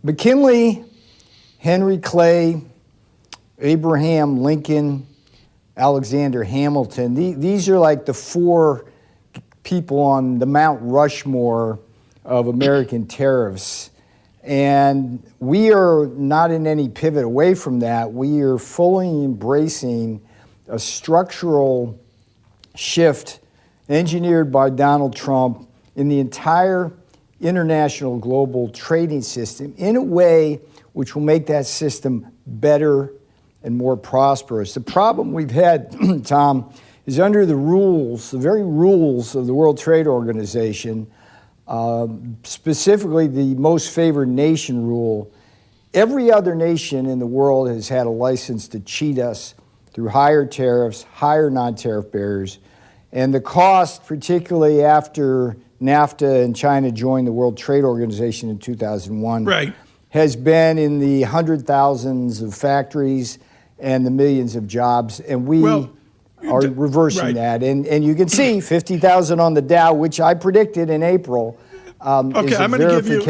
McKinley, Henry Clay, Abraham Lincoln, Alexander Hamilton. These are like the four people on the Mount Rushmore of American tariffs. And we are not in any pivot away from that. We are fully embracing a structural shift engineered by Donald Trump in the entire international global trading system in a way which will make that system better and more prosperous. The problem we've had, Tom, is under the rules, the very rules of the World Trade Organization, specifically the most favored nation rule, every other nation in the world has had a license to cheat us through higher tariffs, higher non-tariff barriers, and the cost, particularly after NAFTA and China joined the World Trade Organization in 2001, right, has been in the hundred thousands of factories and the millions of jobs, and we are reversing that. And you can see 50,000 on the Dow, which I predicted in April. Okay, I'm going to give you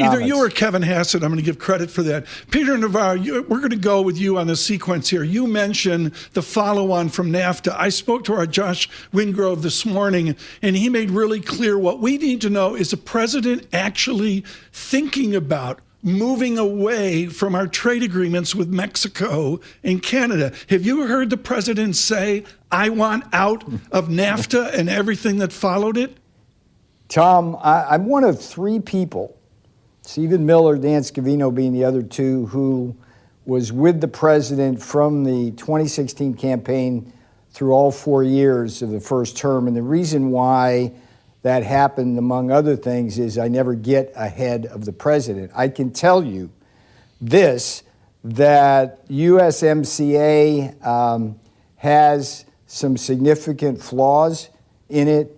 either you or Kevin Hassett, I'm going to give credit for that. Peter Navarro, we're going to go with you on the sequence here. You mentioned the follow-on from NAFTA. I spoke to our Josh Wingrove this morning, and he made really clear what we need to know is the president actually thinking about moving away from our trade agreements with Mexico and Canada. Have you heard the president say, I want out of NAFTA and everything that followed it? Tom, I'm one of three people, Stephen Miller, Dan Scavino being the other two, who was with the president from the 2016 campaign through all 4 years of the first term. And the reason why that happened, among other things, is I never get ahead of the president. I can tell you this, that USMCA has some significant flaws in it,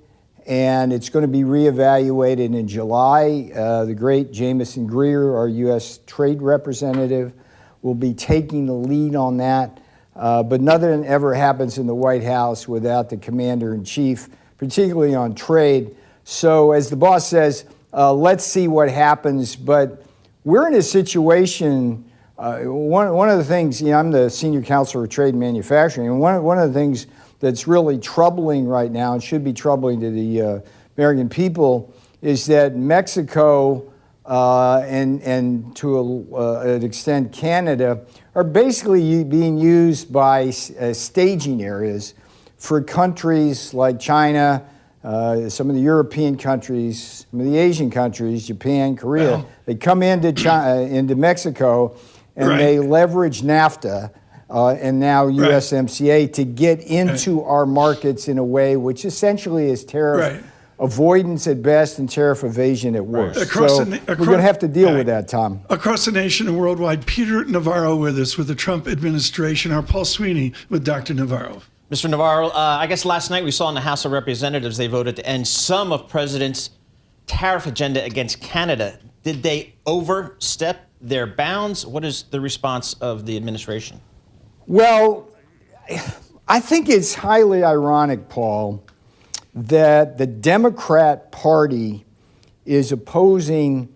and it's going to be reevaluated in July. The great Jamieson Greer, our U.S. trade representative, will be taking the lead on that. But nothing ever happens in the White House without the commander-in-chief, particularly on trade. So as the boss says, let's see what happens. But we're in a situation, one of the things, I'm the senior counselor of trade and manufacturing, and one of the things that's really troubling right now, and should be troubling to the American people, is that Mexico and to an extent Canada are basically being used by staging areas for countries like China, some of the European countries, some of the Asian countries, Japan, Korea. Well, they come into Mexico and they leverage NAFTA and now USMCA to get into our markets in a way which essentially is tariff avoidance at best and tariff evasion at worst. So we're going to have to deal with that, Tom. Across the nation and worldwide, Peter Navarro with us with the Trump administration, our Paul Sweeney with Dr. Navarro. Mr. Navarro, I guess last night we saw in the House of Representatives they voted to end some of President's tariff agenda against Canada. Did they overstep their bounds? What is the response of the administration? Well, I think it's highly ironic, Paul, that the Democrat Party is opposing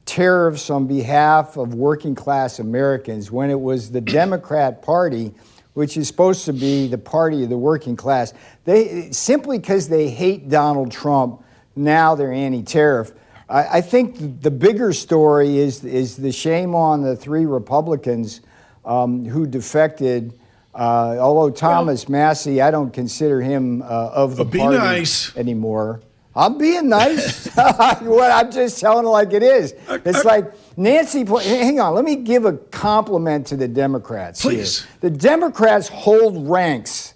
tariffs on behalf of working class Americans when it was the Democrat Party, which is supposed to be the party of the working class. They simply because they hate Donald Trump, now they're anti-tariff. I think the bigger story is the shame on the three Republicans who defected. Although Thomas Massey, I don't consider him of the party anymore. I'm being nice. I'm just telling it like it is. It's like Nancy, hang on, let me give a compliment to the Democrats. Please. Here. The Democrats hold ranks,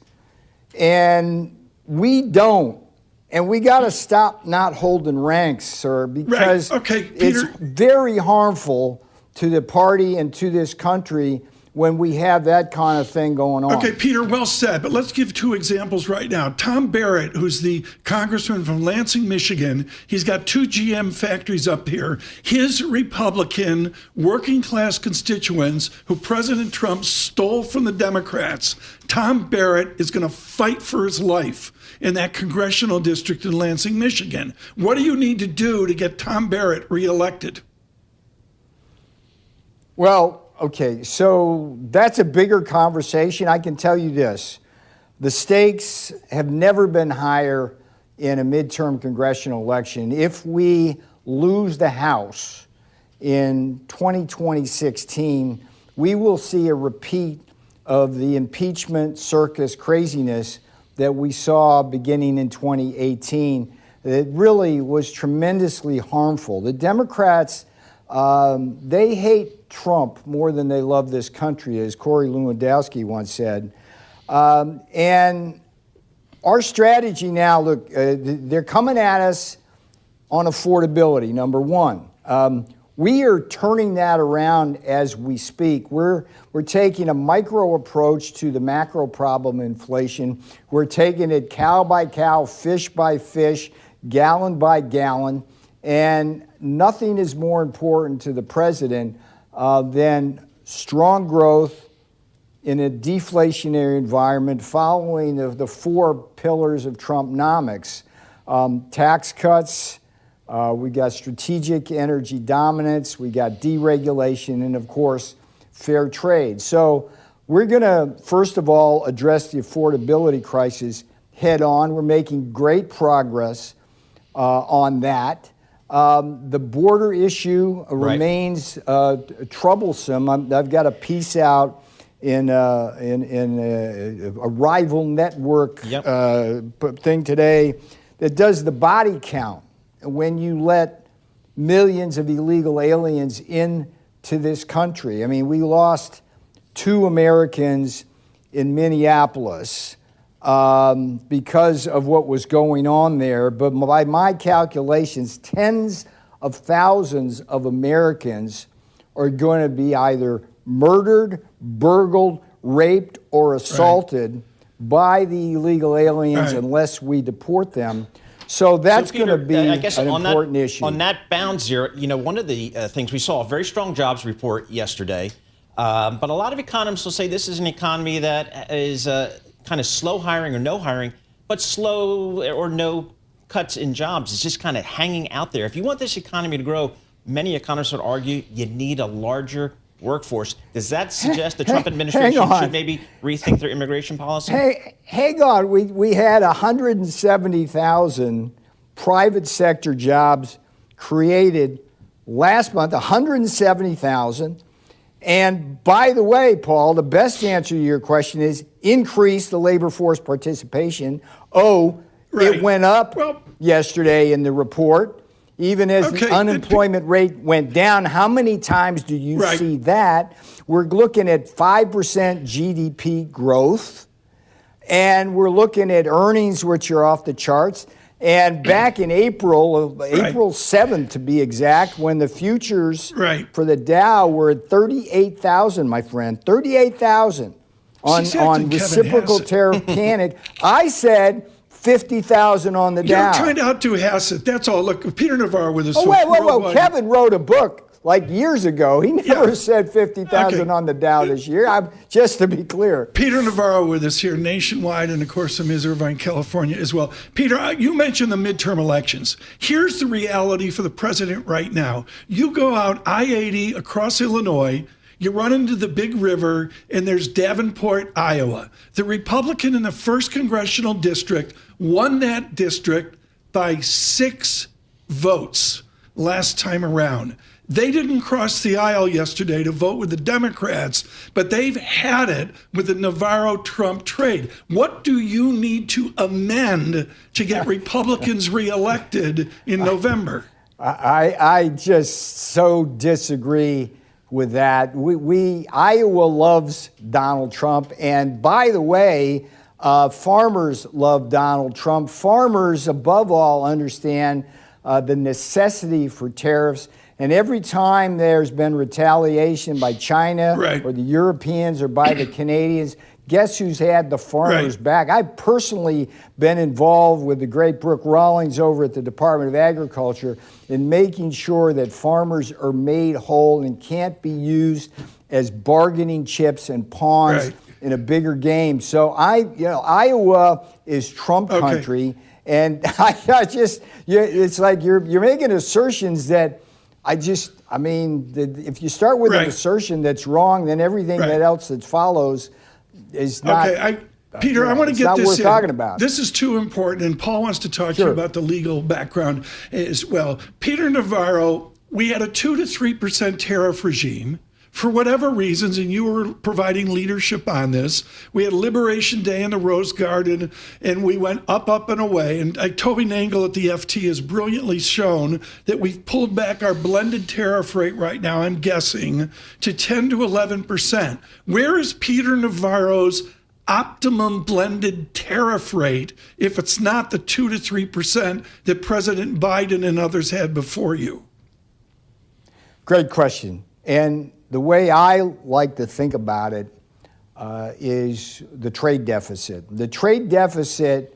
and we don't. And we got to stop not holding ranks, sir, because it's very harmful to the party and to this country when we have that kind of thing going on. Okay, Peter, well said, but let's give two examples right now. Tom Barrett, who's the congressman from Lansing, Michigan, he's got 2 GM factories up here. His Republican working class constituents who President Trump stole from the Democrats, Tom Barrett is going to fight for his life in that congressional district in Lansing, Michigan. What do you need to do to get Tom Barrett reelected? Well, okay, so that's a bigger conversation. I can tell you this. The stakes have never been higher in a midterm congressional election. If we lose the House in 2016, we will see a repeat of the impeachment circus craziness that we saw beginning in 2018. It really was tremendously harmful. The Democrats, they hate Trump more than they love this country, as Corey Lewandowski once said. And our strategy now, look, they're coming at us on affordability, number one. We are turning that around as we speak. We're taking a micro approach to the macro problem inflation. We're taking it cow by cow, fish by fish, gallon by gallon, and nothing is more important to the president than strong growth in a deflationary environment following the four pillars of Trumpnomics. Tax cuts, we got strategic energy dominance, we got deregulation, and of course, fair trade. So we're going to, first of all, address the affordability crisis head on. We're making great progress on that. The border issue remains troublesome. I've got a piece out in a rival network thing today that does the body count when you let millions of illegal aliens into this country. I mean, we lost 2 Americans in Minneapolis because of what was going on there. But by my calculations, tens of thousands of Americans are going to be either murdered, burgled, raped, or assaulted by the illegal aliens unless we deport them. So that's going to be an important issue. On that bound zero, you know, one of the things we saw, a very strong jobs report yesterday, but a lot of economists will say this is an economy that is kind of slow hiring or no hiring, but slow or no cuts in jobs. It's just kind of hanging out there. If you want this economy to grow, many economists would argue you need a larger workforce. Does that suggest the Trump administration should maybe rethink their immigration policy? Hang on. We had 170,000 private sector jobs created last month, 170,000. And by the way, Paul, the best answer to your question is increase the labor force participation. It went up yesterday in the report. Even as the unemployment rate went down, how many times do you see that? We're looking at 5% GDP growth, and we're looking at earnings which are off the charts. And back in April 7th to be exact, when the futures for the Dow were at 38,000, my friend, 38,000 on reciprocal tariff panic, I said 50,000 on the Dow. You're trying to outdo Hassett. That's all. Look, Peter Navarro with us. Whoa. Kevin wrote a book like years ago. He never said 50,000 on the Dow this year. Just to be clear. Peter Navarro with us here nationwide, and of course from Irvine, California as well. Peter, you mentioned the midterm elections. Here's the reality for the president right now. You go out I-80 across Illinois, you run into the big river, and there's Davenport, Iowa. The Republican in the 1st Congressional District won that district by 6 votes last time around. They didn't cross the aisle yesterday to vote with the Democrats, but they've had it with the Navarro-Trump trade. What do you need to amend to get Republicans reelected in November? I just so disagree with that. Iowa loves Donald Trump, and by the way, farmers love Donald Trump. Farmers, above all, understand the necessity for tariffs. And every time there's been retaliation by China or the Europeans or by the Canadians, guess who's had the farmers back? I've personally been involved with the great Brooke Rawlings over at the Department of Agriculture in making sure that farmers are made whole and can't be used as bargaining chips and pawns in a bigger game. So Iowa is Trump country, and it's like you're making assertions that I I mean, if you start with an Right. assertion that's wrong, then everything Right. that else that follows is not. Okay, Peter, I want to it's get not this worth in. talking about. This is too important, and Paul wants to talk to you Sure. about the legal background as well. Peter Navarro, we had a 2 to 3% tariff regime for whatever reasons, and you were providing leadership on this. We had Liberation Day in the Rose Garden, and we went up and away. And Toby Nangle at the FT has brilliantly shown that we've pulled back our blended tariff rate right now, I'm guessing, to 10 to 11%. Where is Peter Navarro's optimum blended tariff rate if it's not the 2 to 3% that President Biden and others had before you? Great question. And the way I like to think about it is the trade deficit. The trade deficit,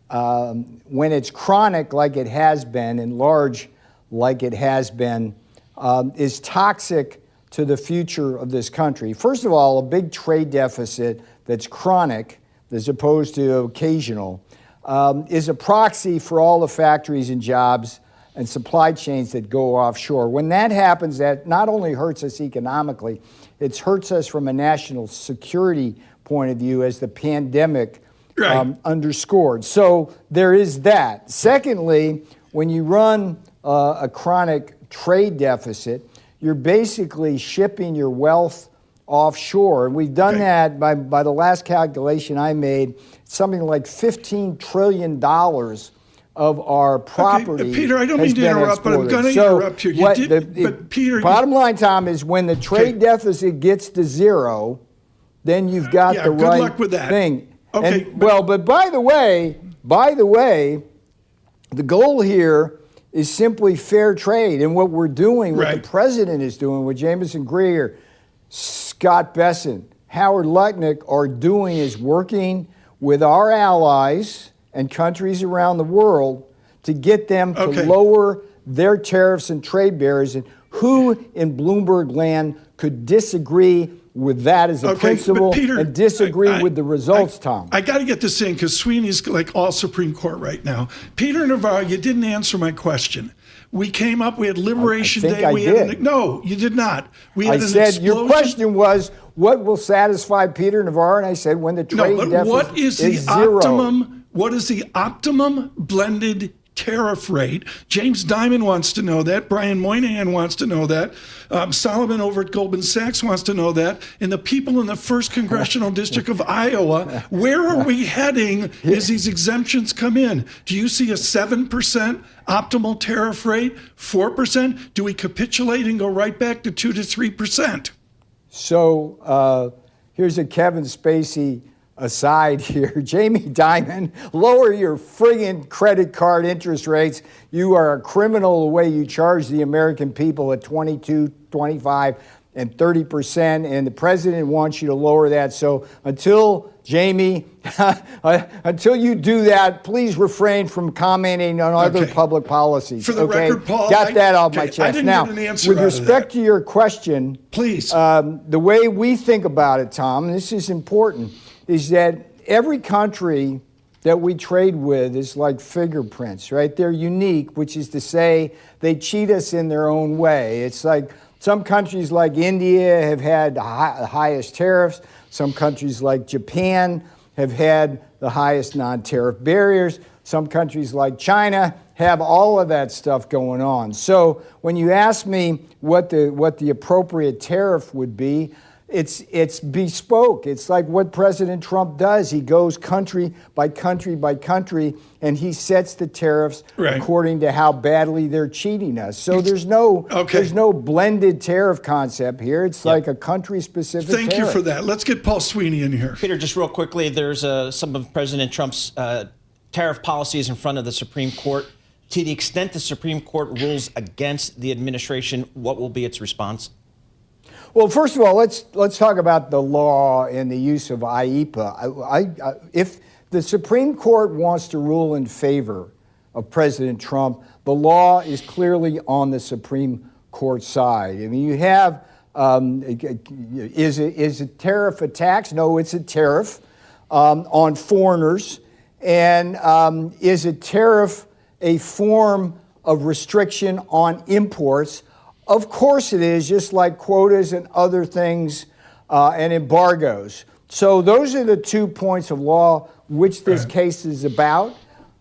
when it's chronic like it has been and large like it has been, is toxic to the future of this country. First of all, a big trade deficit that's chronic as opposed to occasional is a proxy for all the factories and jobs and supply chains that go offshore. When that happens, that not only hurts us economically, it hurts us from a national security point of view, as the pandemic underscored. So there is that. Secondly, when you run a chronic trade deficit, you're basically shipping your wealth offshore. And we've done that by the last calculation I made, something like $15 trillion of our property. Okay, Peter, I don't mean to interrupt, but I'm going to interrupt you. But Peter, bottom line, Tom, is when the trade deficit gets to zero, then you've got the good right luck with that. thing. Okay, And, but by the way, the goal here is simply fair trade. And what we're doing, what the president is doing, what Jamison Greer, Scott Bessent, Howard Lutnick are doing is working with our allies and countries around the world to get them to lower their tariffs and trade barriers. And who in Bloomberg land could disagree with that as a principle Peter, and disagree with the results, Tom? I got to get this in because Sweeney's like all Supreme Court right now. Peter Navarro, you didn't answer my question. We came up, we had Liberation Day. I did. No, you did not. We had I said your question was, what will satisfy Peter Navarro? And I said, when the trade deficit is zero. What is the optimum blended tariff rate? James Dimon wants to know that. Brian Moynihan wants to know that. Solomon over at Goldman Sachs wants to know that. And the people in the 1st Congressional District of Iowa, where are we heading as these exemptions come in? Do you see a 7% optimal tariff rate? 4%? Do we capitulate and go right back to 2 to 3%? So here's a Kevin Spacey aside here. Jamie Dimon, lower your friggin' credit card interest rates. You are a criminal the way you charge the American people at 22, 25, and 30%, and the president wants you to lower that. So until, Jamie, until you do that, please refrain from commenting on other public policies. For the record, Paul, got that off my chest. I didn't now, get an answer with respect to your question, please, the way we think about it, Tom, and this is important, is that every country that we trade with is like fingerprints, right? They're unique, which is to say they cheat us in their own way. It's like some countries like India have had the highest tariffs. Some countries like Japan have had the highest non-tariff barriers. Some countries like China have all of that stuff going on. So when you ask me what the appropriate tariff would be, it's bespoke. It's like what President Trump does. He goes country by country by country, and he sets the tariffs according to how badly they're cheating us. So there's no blended tariff concept here. It's like a country-specific tariff. Thank you for that. Let's get Paul Sweeney in here. Peter, just real quickly, there's some of President Trump's tariff policies in front of the Supreme Court. To the extent the Supreme Court rules against the administration, what will be its response? Well, first of all, let's talk about the law and the use of IEPA. If the Supreme Court wants to rule in favor of President Trump, the law is clearly on the Supreme Court side. I mean, you have, is a tariff a tax? No, it's a tariff on foreigners. And is a tariff a form of restriction on imports? Of course it is, just like quotas and other things and embargoes. So those are the 2 points of law which this case is about.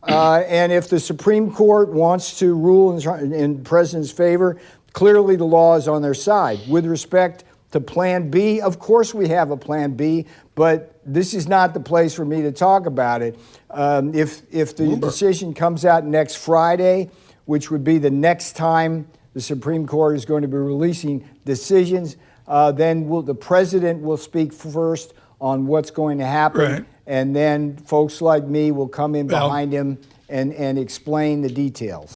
And if the Supreme Court wants to rule in the president's favor, clearly the law is on their side. With respect to Plan B, of course we have a Plan B, but this is not the place for me to talk about it. If the decision comes out next Friday, which would be the next time the Supreme Court is going to be releasing decisions, then the president will speak first on what's going to happen. Right. And then folks like me will come in behind him and explain the details.